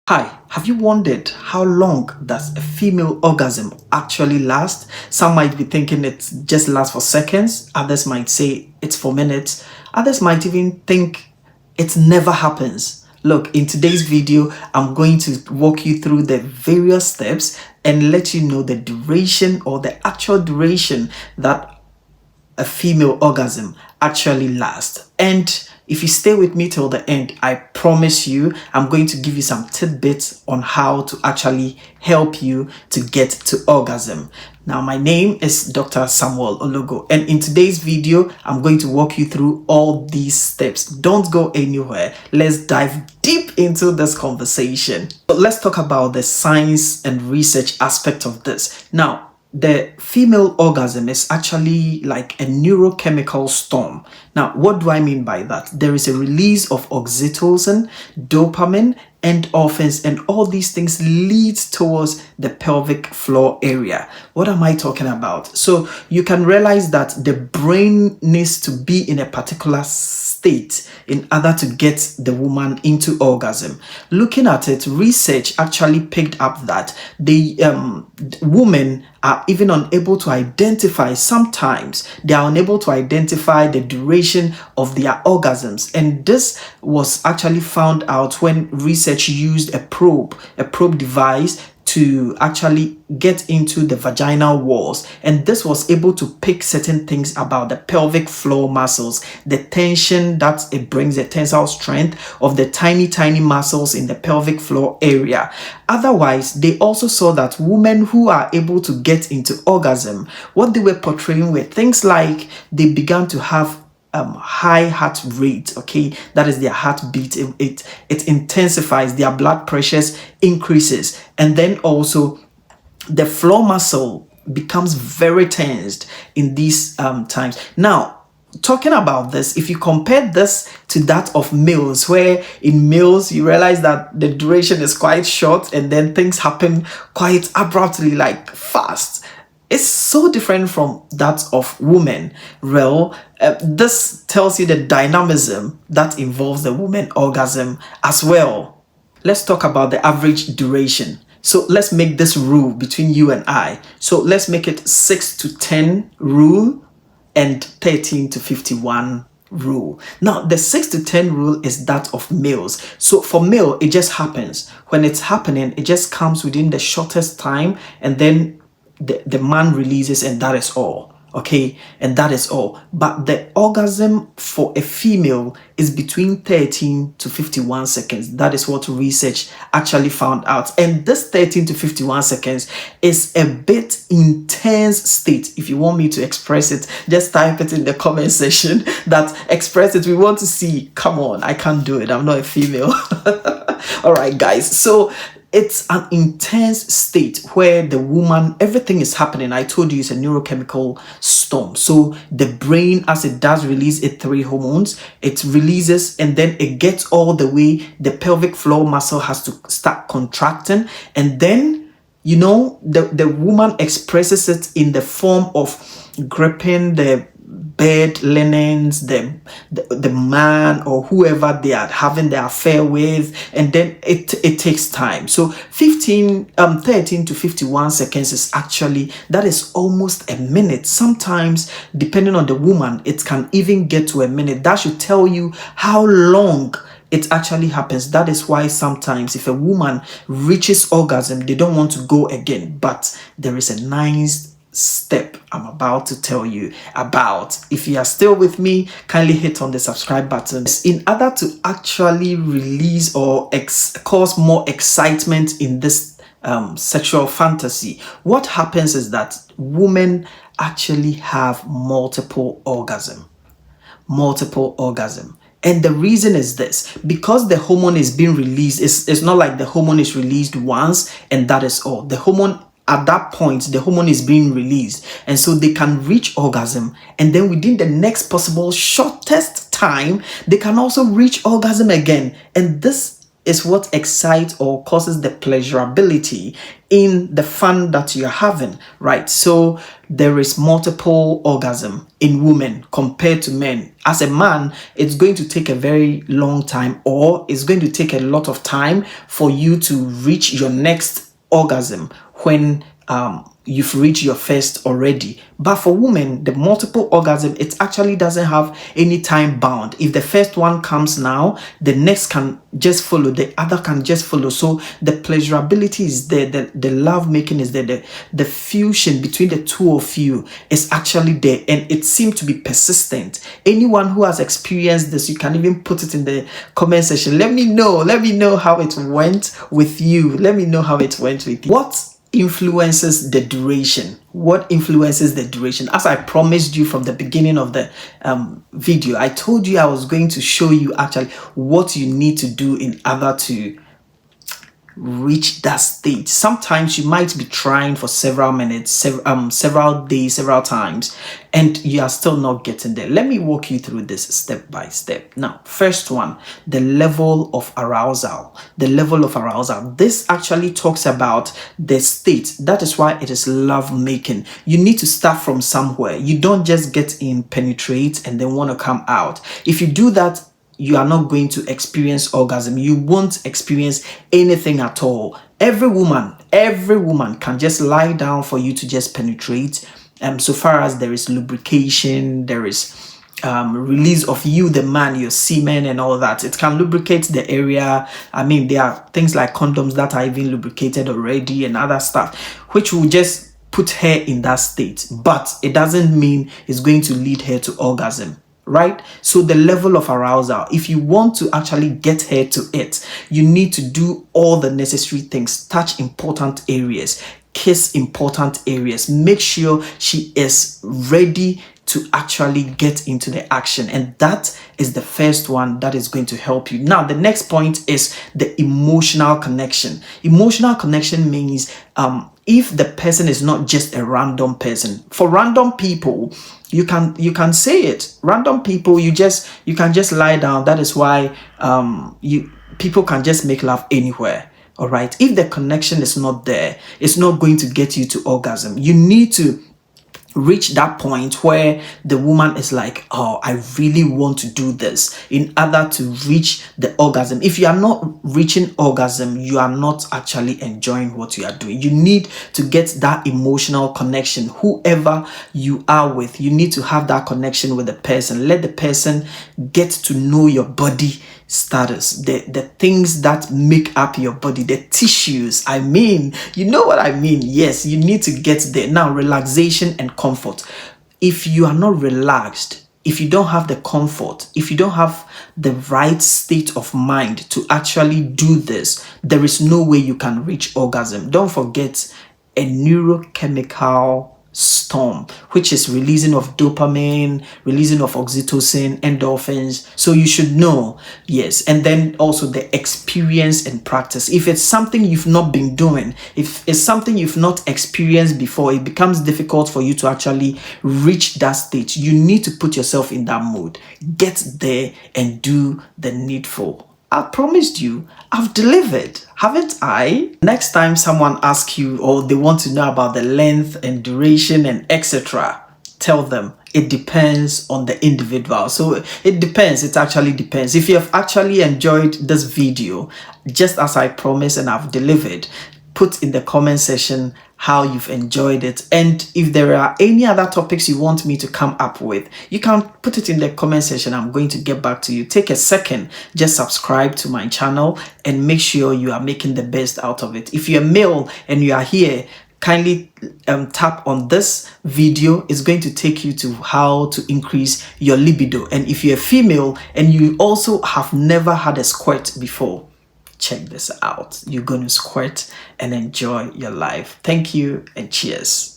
Hi, have you wondered how long does a female orgasm actually last? Some might be thinking it just lasts for seconds, others might say it's for minutes, others might even think it never happens. Look, in today's video, I'm going to walk you through the various steps and let you know the duration or the actual duration that a female orgasm actually lasts. And if you stay with me till the end, I promise you, I'm going to give you some tidbits on how to actually help you to get to orgasm. Now, my name is Dr. Samuel Ologo, and in today's video, I'm going to walk you through all these steps. Don't go anywhere. Let's dive deep into this conversation. But let's talk about the science and research aspect of this. Now, the female orgasm is actually like a neurochemical storm. Now, what do I mean by that? There is a release of oxytocin, dopamine, endorphins, and all these things lead towards the pelvic floor area. What am I talking about? So you can realize that the brain needs to be in a particular state in order to get the woman into orgasm. Looking at it, research actually picked up that the women are even unable to identify, sometimes they are unable to identify the duration of their orgasms, and this was actually found out when research used a probe device to actually get into the vaginal walls, and this was able to pick certain things about the pelvic floor muscles, the tension that it brings, the tensile strength of the tiny muscles in the pelvic floor area. Otherwise, they also saw that women who are able to get into orgasm, what they were portraying were things like they began to have high heart rate. Okay, that is their heartbeat. It intensifies, their blood pressures increases, and then also the floor muscle becomes very tensed in these times. Now, talking about this, if you compare this to that of males, where in males you realize that the duration is quite short and then things happen quite abruptly, like fast, it's so different from that of women. Well, this tells you the dynamism that involves the woman orgasm as well. Let's talk about the average duration. So let's make this rule between you and I. So let's make it 6 to 10 rule and 13 to 51 rule. Now, the 6 to 10 rule is that of males. So for male, it just happens. When it's happening, it just comes within the shortest time, and then the man releases, and that is all. Okay, and that is all. But the orgasm for a female is between 13 to 51 seconds. That is what research actually found out. And this 13 to 51 seconds is a bit intense state. If you want me to express it, just type it in the comment section. That express it. We want to see. Come on, I can't do it. I'm not a female. All right, guys. So it's an intense state where the woman, everything is happening. I told you it's a neurochemical storm. So the brain, as it does release its three hormones, it releases, and then it gets all the way. The pelvic floor muscle has to start contracting, and then the woman expresses it in the form of gripping the bed linens, the man or whoever they are having the affair with, and then it takes time. So 13 to 51 seconds is actually, that is almost a minute. Sometimes, depending on the woman, it can even get to a minute. That should tell you how long it actually happens. That is why sometimes if a woman reaches orgasm, they don't want to go again. But there is a nice step I'm about to tell you about. If you are still with me, kindly hit on the subscribe button. In order to actually release or cause more excitement in this sexual fantasy, what happens is that women actually have multiple orgasm. And the reason is this: because the hormone is being released, it's not like the hormone is released once and that is all. The hormone, at that point, the hormone is being released, and so they can reach orgasm, and then within the next possible shortest time, they can also reach orgasm again. And this is what excites or causes the pleasurability in the fun that you're having, right? So there is multiple orgasm in women compared to men. As a man, it's going to take a very long time, or it's going to take a lot of time for you to reach your next orgasm when you've reached your first already. But for women, the multiple orgasm, it actually doesn't have any time bound. If the first one comes now, the next can just follow, the other can just follow. So the pleasurability is there, the love making is there, the fusion between the two of you is actually there, and it seems to be persistent. Anyone who has experienced this, you can even put it in the comment section. Let me know how it went with you. Let me know how it went with you. What influences the duration? What influences the duration? As I promised you from the beginning of the video, I told you I was going to show you actually what you need to do in order to reach that state. Sometimes you might be trying for several minutes, several days, several times, and you are still not getting there. Let me walk you through this step by step. Now, first one, the level of arousal. The level of arousal. This actually talks about the state. That is why it is love making. You need to start from somewhere. You don't just get in, penetrate, and then want to come out. If you do that, you are not going to experience orgasm. You won't experience anything at all. Every woman can just lie down for you to just penetrate. So far as there is lubrication, there is release of you, the man, your semen and all that. It can lubricate the area. I mean, there are things like condoms that are even lubricated already and other stuff, which will just put her in that state. But it doesn't mean it's going to lead her to orgasm. Right? So the level of arousal, if you want to actually get her to it, you need to do all the necessary things, touch important areas, kiss important areas, make sure she is ready to actually get into the action. And that is the first one that is going to help you. Now, the next point is the emotional connection. Emotional connection means if the person is not just a random person. For random people, you can say it. Random people, you can just lie down. That is why people can just make love anywhere. All right. If the connection is not there, it's not going to get you to orgasm. You need to reach that point where the woman is like, oh, I really want to do this, in order to reach the orgasm. If you are not reaching orgasm, you are not actually enjoying what you are doing. You need to get that emotional connection. Whoever you are with, you need to have that connection with the person. Let the person get to know your body status, the things that make up your body, the tissues. I mean, you know what I mean. Yes, you need to get there. Now, relaxation and comfort. If you are not relaxed, if you don't have the comfort, if you don't have the right state of mind to actually do this, there is no way you can reach orgasm. Don't forget a neurochemical storm, which is releasing of dopamine, releasing of oxytocin, endorphins. So you should know, yes. And then also the experience and practice. If it's something you've not been doing, if it's something you've not experienced before, it becomes difficult for you to actually reach that stage. You need to put yourself in that mood. Get there and do the needful. I promised you, I've delivered, haven't I? Next time someone asks you or they want to know about the length and duration and etc., tell them it depends on the individual. So it depends. It actually depends. If you have actually enjoyed this video, just as I promised and I've delivered, put in the comment section how you've enjoyed it. And if there are any other topics you want me to come up with, you can put it in the comment section. I'm going to get back to you. Take a second, just subscribe to my channel and make sure you are making the best out of it. If you're male and you are here, kindly tap on this video. It's going to take you to how to increase your libido. And if you're a female and you also have never had a squirt before, check this out. You're going to squirt and enjoy your life. Thank you and cheers.